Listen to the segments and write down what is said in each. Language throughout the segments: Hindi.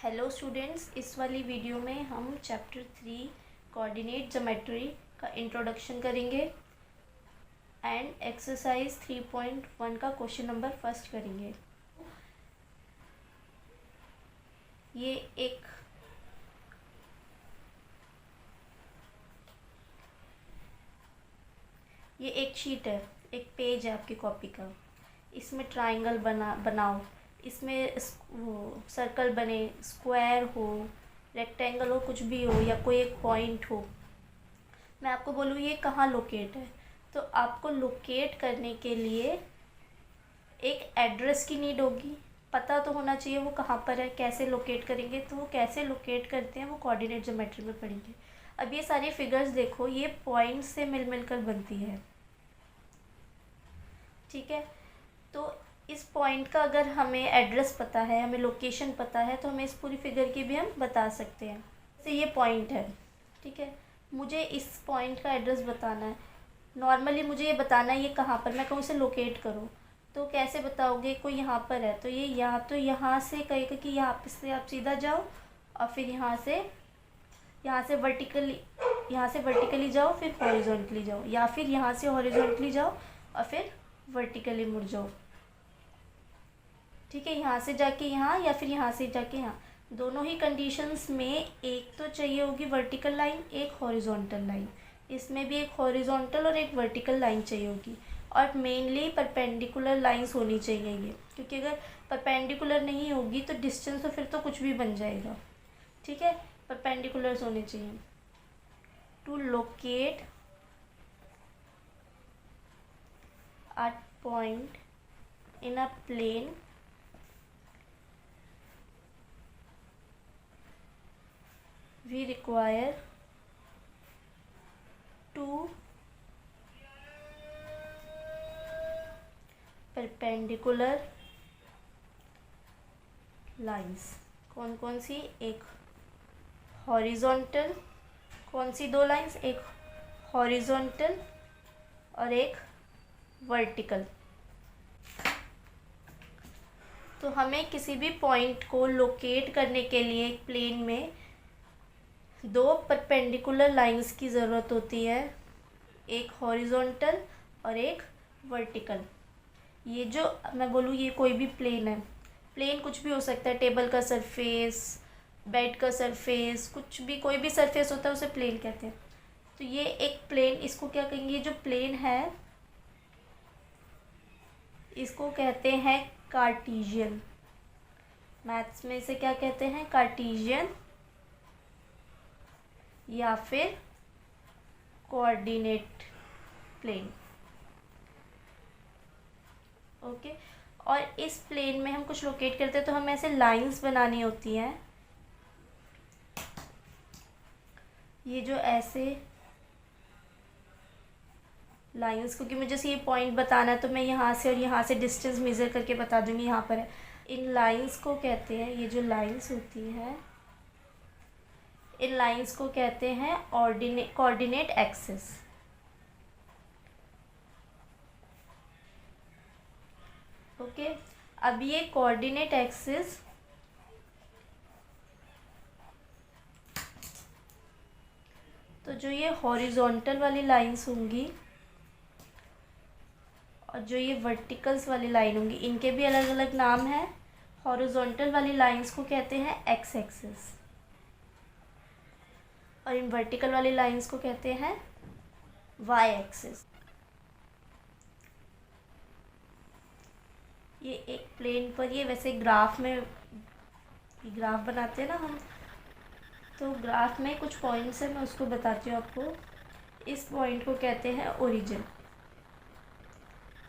हेलो स्टूडेंट्स, इस वाली वीडियो में हम चैप्टर 3 कोऑर्डिनेट ज्योमेट्री का इंट्रोडक्शन करेंगे एंड एक्सरसाइज 3.1 का क्वेश्चन नंबर फर्स्ट करेंगे। ये एक शीट है, एक पेज है आपकी कॉपी का। इसमें ट्राइंगल बनाओ। इसमें वो सर्कल बने, स्क्वायर हो, रेक्टेंगल हो, कुछ भी हो, या कोई एक पॉइंट हो। मैं आपको बोलूँ ये कहाँ लोकेट है, तो आपको लोकेट करने के लिए एक एड्रेस की नीड होगी। पता तो होना चाहिए वो कहाँ पर है। कैसे लोकेट करेंगे, तो वो कैसे लोकेट करते हैं वो कोऑर्डिनेट ज्योमेट्री में पढ़ेंगे। अब ये सारी फिगर्स देखो, ये पॉइंट से मिल कर बनती है, ठीक है। तो इस पॉइंट का अगर हमें एड्रेस पता है, हमें लोकेशन पता है, तो हमें इस पूरी फिगर की भी हम बता सकते हैं। जैसे ये पॉइंट है, ठीक है, मुझे इस पॉइंट का एड्रेस बताना है। नॉर्मली मुझे ये बताना है ये कहाँ पर, मैं कहूँ इसे लोकेट करो, तो कैसे बताओगे? कोई यहाँ पर है तो ये यहाँ से कहेगा कि यहाँ से आप सीधा जाओ, और फिर यहाँ से वर्टिकली जाओ, फिर हॉरिजॉन्टली जाओ, या फिर यहाँ से हॉरिजॉन्टली जाओ और फिर वर्टिकली मुड़ जाओ, ठीक है। यहाँ से जाके यहाँ, या फिर यहाँ से जाके यहाँ। दोनों ही कंडीशंस में एक तो चाहिए होगी वर्टिकल लाइन, एक हॉरिजॉन्टल लाइन। इसमें भी एक हॉरिजॉन्टल और एक वर्टिकल लाइन चाहिए होगी, और मेनली परपेंडिकुलर लाइंस होनी चाहिए ये, क्योंकि अगर परपेंडिकुलर नहीं होगी तो डिस्टेंस तो फिर तो कुछ भी बन जाएगा, ठीक है। परपेंडिकुलर्स होने चाहिए। To locate a point in a plane we require two perpendicular lines। कौन कौन सी? एक हॉरिजॉन्टल। कौन सी दो लाइंस? एक हॉरिजॉन्टल और एक वर्टिकल। तो हमें किसी भी पॉइंट को लोकेट करने के लिए एक प्लेन में दो परपेंडिकुलर लाइंस की ज़रूरत होती है, एक हॉरिजॉन्टल और एक वर्टिकल। ये जो मैं बोलूँ ये कोई भी प्लेन है, प्लेन कुछ भी हो सकता है, टेबल का सरफेस, बेड का सरफेस, कुछ भी, कोई भी सरफेस होता है उसे प्लेन कहते हैं। तो ये एक प्लेन, इसको क्या कहेंगे? जो प्लेन है इसको कहते हैं कार्टेशियन। मैथ्स में इसे क्या कहते हैं? कार्टेशियन या फिर कोऑर्डिनेट प्लेन, ओके। और इस प्लेन में हम कुछ लोकेट करते हैं तो हमें ऐसे लाइंस बनानी होती हैं। ये जो ऐसे लाइंस, क्योंकि मुझे ये पॉइंट बताना है तो मैं यहाँ से और यहाँ से डिस्टेंस मेज़र करके बता दूँगी यहाँ पर है। इन लाइंस को कहते हैं, ये जो लाइंस होती हैं इन लाइंस को कहते हैं कोऑर्डिनेट एक्सिस, ओके। अब ये कोऑर्डिनेट एक्सिस तो जो ये हॉरिजॉन्टल वाली लाइंस होंगी और जो ये वर्टिकल्स वाली लाइन होंगी, इनके भी अलग अलग नाम हैं। हॉरिजॉन्टल वाली लाइंस को कहते हैं एक्स एक्सिस, और इन वर्टिकल वाली लाइंस को कहते हैं वाई एक्सिस। ये एक प्लेन पर, ये वैसे ग्राफ में ग्राफ बनाते हैं ना हम, तो ग्राफ में कुछ पॉइंट्स हैं, मैं उसको बताती हूँ आपको। इस पॉइंट को कहते हैं ओरिजिन,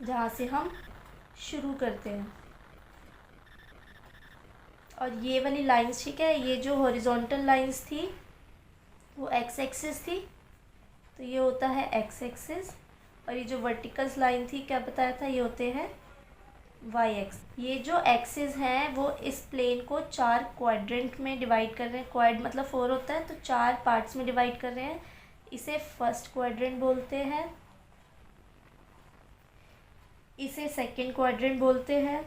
जहाँ से हम शुरू करते हैं। और ये वाली लाइंस, ठीक है, ये जो हॉरिजॉन्टल लाइंस थी वो एक्स एक्सिस थी, तो ये होता है एक्स एक्सिस। और ये जो वर्टिकल्स लाइन थी, क्या बताया था, ये होते हैं वाई एक्स। ये जो एक्सिस हैं वो इस प्लेन को 4 क्वाड्रेंट में डिवाइड कर रहे हैं। क्वाड मतलब 4 होता है, तो 4 पार्ट्स में डिवाइड कर रहे हैं। इसे फर्स्ट क्वाड्रेंट बोलते हैं, इसे सेकंड क्वाड्रेंट बोलते हैं,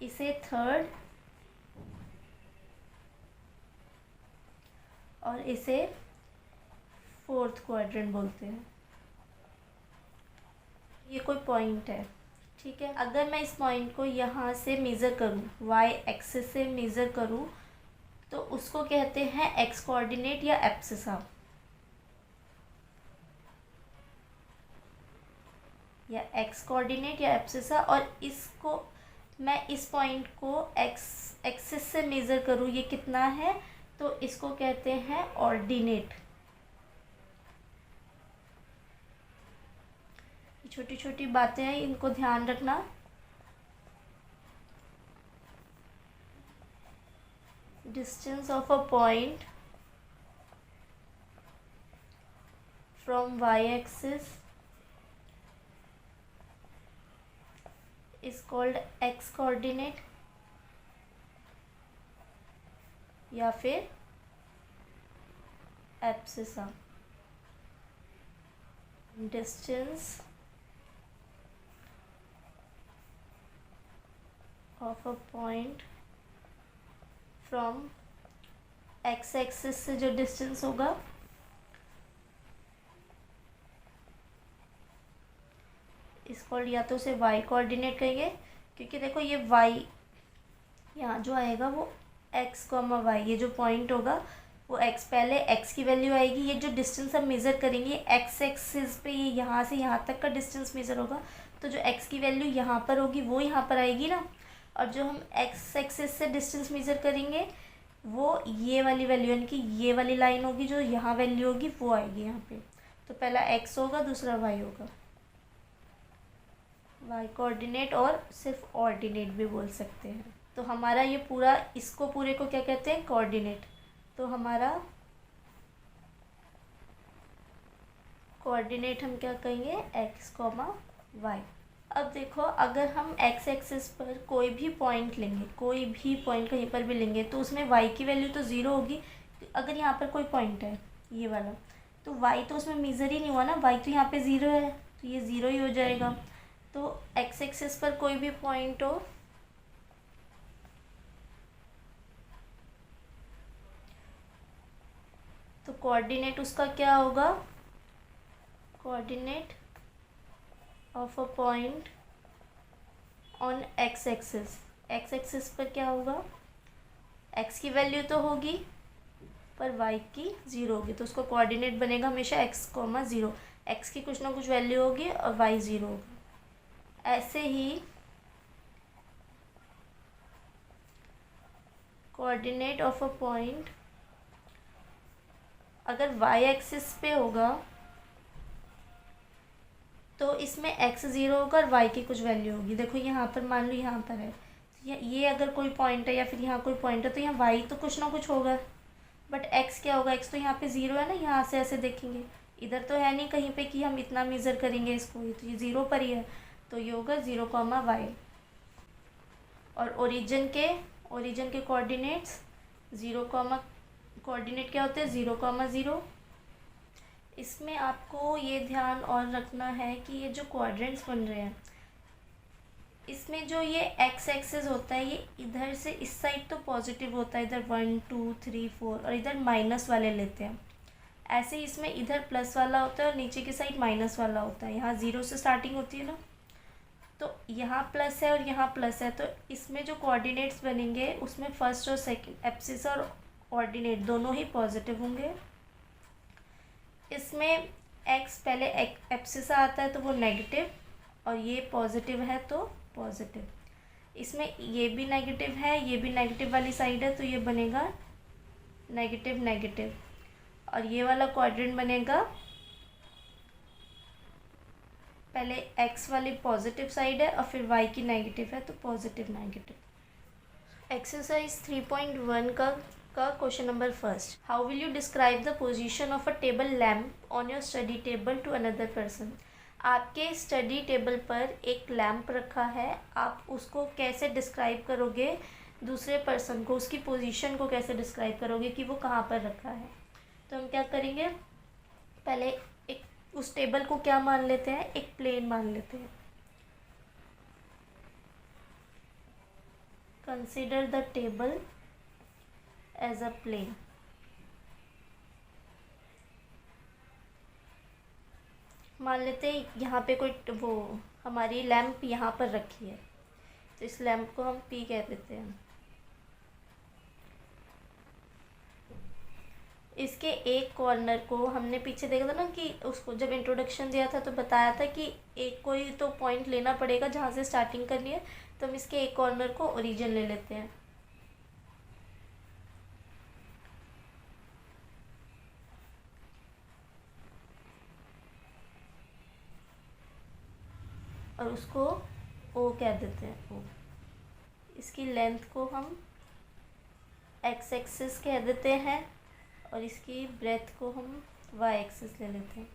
इसे थर्ड और इसे फोर्थ क्वाड्रेंट बोलते हैं। ये कोई पॉइंट है, ठीक है। अगर मैं इस पॉइंट को यहाँ से मेज़र करूँ, वाई एक्सिस से मेज़र करूँ, तो उसको कहते हैं एक्स कोऑर्डिनेट या एब्सिसा, या एक्स कोऑर्डिनेट या एब्सिसा। और इसको मैं इस पॉइंट को एक्स एक्सिस से मेज़र करूँ, ये कितना है, तो इसको कहते हैं ऑर्डिनेट। छोटी छोटी बातें हैं, इनको ध्यान रखना। Distance of a point from Y axis is called X coordinate या फिर abscissa. Distance of a point from X axis से जो डिस्टेंस होगा इसको या तो उसे वाई कोऑर्डिनेट कहेंगे, क्योंकि देखो ये वाई यहाँ जो आएगा वो एक्स कॉमा वाई, ये जो पॉइंट होगा वो एक्स, पहले एक्स की वैल्यू आएगी। ये जो डिस्टेंस हम मेज़र करेंगे एक्स एक्सिस पे, ये यहाँ से यहाँ तक का डिस्टेंस मेज़र होगा, तो जो एक्स की वैल्यू यहाँ पर होगी वो यहाँ पर आएगी ना। और जो हम एक्स एक्सिस से डिस्टेंस मेज़र करेंगे वो ये वाली वैल्यू, यानी कि ये वाली लाइन होगी, जो यहाँ वैल्यू होगी वो आएगी यहाँ पे। तो पहला एक्स होगा, दूसरा वाई होगा, वाई कोऑर्डिनेट, और सिर्फ ऑर्डिनेट भी बोल सकते हैं। तो हमारा ये पूरा, इसको पूरे को क्या कहते हैं, कोऑर्डिनेट। तो हमारा कोऑर्डिनेट हम क्या कहेंगे, एक्स कॉमा वाई। अब देखो, अगर हम एक्स एक्सिस पर कोई भी पॉइंट लेंगे, कोई भी पॉइंट कहीं पर भी लेंगे, तो उसमें वाई की वैल्यू तो ज़ीरो होगी। अगर यहाँ पर कोई पॉइंट है ये वाला, तो वाई तो उसमें मेज़र ही नहीं हुआ ना, वाई तो यहाँ पे ज़ीरो है, तो ये ज़ीरो ही हो जाएगा। तो एक्स एक्सिस पर कोई भी पॉइंट हो, तो कोऑर्डिनेट उसका क्या होगा, coordinate of a point on x axis. X axis पर क्या होगा, एक्स की वैल्यू तो होगी पर वाई की ज़ीरो होगी, तो उसका कोऑर्डिनेट बनेगा हमेशा एक्स कॉमा ज़ीरो। एक्स की कुछ ना कुछ वैल्यू होगी और वाई ज़ीरो होगा। ऐसे ही कोऑर्डिनेट ऑफ अ पॉइंट अगर वाई एक्सिस पे होगा तो इसमें एक्स ज़ीरो होगा और वाई की कुछ वैल्यू होगी। देखो यहाँ पर मान लो यहाँ पर है, ये अगर कोई पॉइंट है या फिर यहाँ कोई पॉइंट है, तो यहाँ वाई तो कुछ ना कुछ होगा, बट एक्स क्या होगा, एक्स तो यहाँ पे ज़ीरो है ना। यहाँ से ऐसे देखेंगे, इधर तो है नहीं कहीं पे कि हम इतना मेज़र करेंगे इसको, ये तो ये ज़ीरो पर ही है, तो ये होगा ज़ीरो कॉमा वाई। और ओरिजिन के कोऑर्डिनेट्स ज़ीरो कॉमा, कोऑर्डिनेट क्या होते हैं, ज़ीरो कॉमा ज़ीरो। इसमें आपको ये ध्यान और रखना है कि ये जो क्वाड्रेंट्स बन रहे हैं, इसमें जो ये एक्स एक्सिस होता है, ये इधर से इस साइड तो पॉजिटिव होता है, इधर 1 2 3 4, और इधर माइनस वाले लेते हैं। ऐसे ही इसमें इधर प्लस वाला होता है और नीचे की साइड माइनस वाला होता है। यहाँ ज़ीरो से स्टार्टिंग होती है ना, तो यहाँ प्लस है और यहाँ प्लस है, तो इसमें जो कोऑर्डिनेट्स बनेंगे उसमें फर्स्ट और सेकंड, एब्सिस और ऑर्डिनेट, दोनों ही पॉजिटिव होंगे। इसमें एक्स पहले एब्सिसा आता है तो वो नेगेटिव, और ये पॉजिटिव है तो पॉजिटिव। इसमें ये भी नेगेटिव है, ये भी नेगेटिव वाली साइड है, तो ये बनेगा नेगेटिव नेगेटिव। और ये वाला क्वाड्रेंट बनेगा, पहले एक्स वाली पॉजिटिव साइड है और फिर वाई की नेगेटिव है, तो पॉजिटिव नेगेटिव। एक्सरसाइज 3.1 का question number first, how will you describe the position of a table lamp on your study table to another person. आपके स्टडी टेबल पर एक लैम्प रखा है, आप उसको कैसे डिस्क्राइब करोगे दूसरे पर्सन को, उसकी पोजीशन को कैसे डिस्क्राइब करोगे कि वो कहाँ पर रखा है। तो हम क्या करेंगे, पहले एक उस टेबल को क्या मान लेते हैं, एक प्लेन मान लेते हैं। Consider the table as a plane. मान लेते हैं यहाँ पे कोई वो हमारी लैंप यहाँ पर रखी है, तो इस लैंप को हम P कह देते हैं। इसके एक कॉर्नर को हमने पीछे देखा था ना कि उसको जब इंट्रोडक्शन दिया था तो बताया था कि एक कोई तो पॉइंट लेना पड़ेगा जहाँ से स्टार्टिंग करनी है, तो हम इसके एक कॉर्नर को ओरिजिन ले लेते हैं। और उसको O कह देते हैं, O। इसकी लेंथ को हम x एक्सिस कह देते हैं और इसकी ब्रेथ को हम y एक्सिस ले लेते हैं।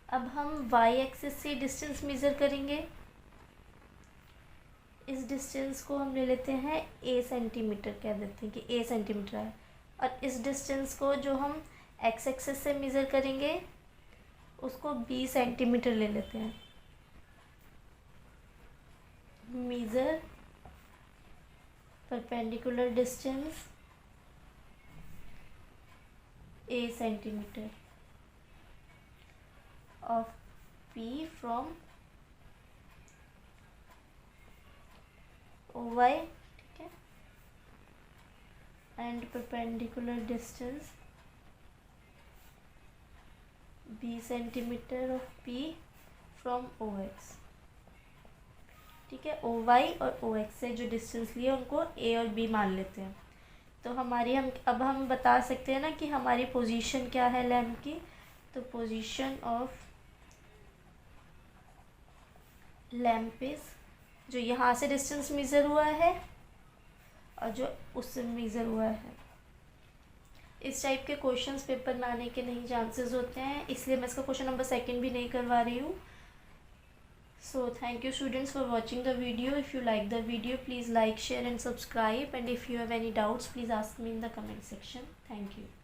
अब हम y एक्सिस से डिस्टेंस मेज़र करेंगे। इस डिस्टेंस को हम ले लेते हैं a सेंटीमीटर, कह देते हैं कि a सेंटीमीटर है। और इस डिस्टेंस को जो हम x एक्सिस से मेज़र करेंगे उसको b सेंटीमीटर ले लेते हैं। Measure perpendicular distance a centimetre of P from OY, ठीक है, and perpendicular distance B centimetre of P from OX, ठीक है। OY और OX से जो डिस्टेंस लिए उनको A और B मान लेते हैं। तो हमारी हम बता सकते हैं ना कि हमारी पोजीशन क्या है लैंप की। तो पोजीशन ऑफ लैंप इज, जो यहाँ से डिस्टेंस मेज़र हुआ है और जो उससे मेज़र हुआ है। इस टाइप के क्वेश्चंस पेपर में आने के नहीं चांसेस होते हैं, इसलिए मैं इसका क्वेश्चन नंबर 2 भी नहीं करवा रही हूँ। So thank you students for watching the video. If you like the video, please like, share and subscribe, and if you have any doubts, please ask me in the comment section. Thank you.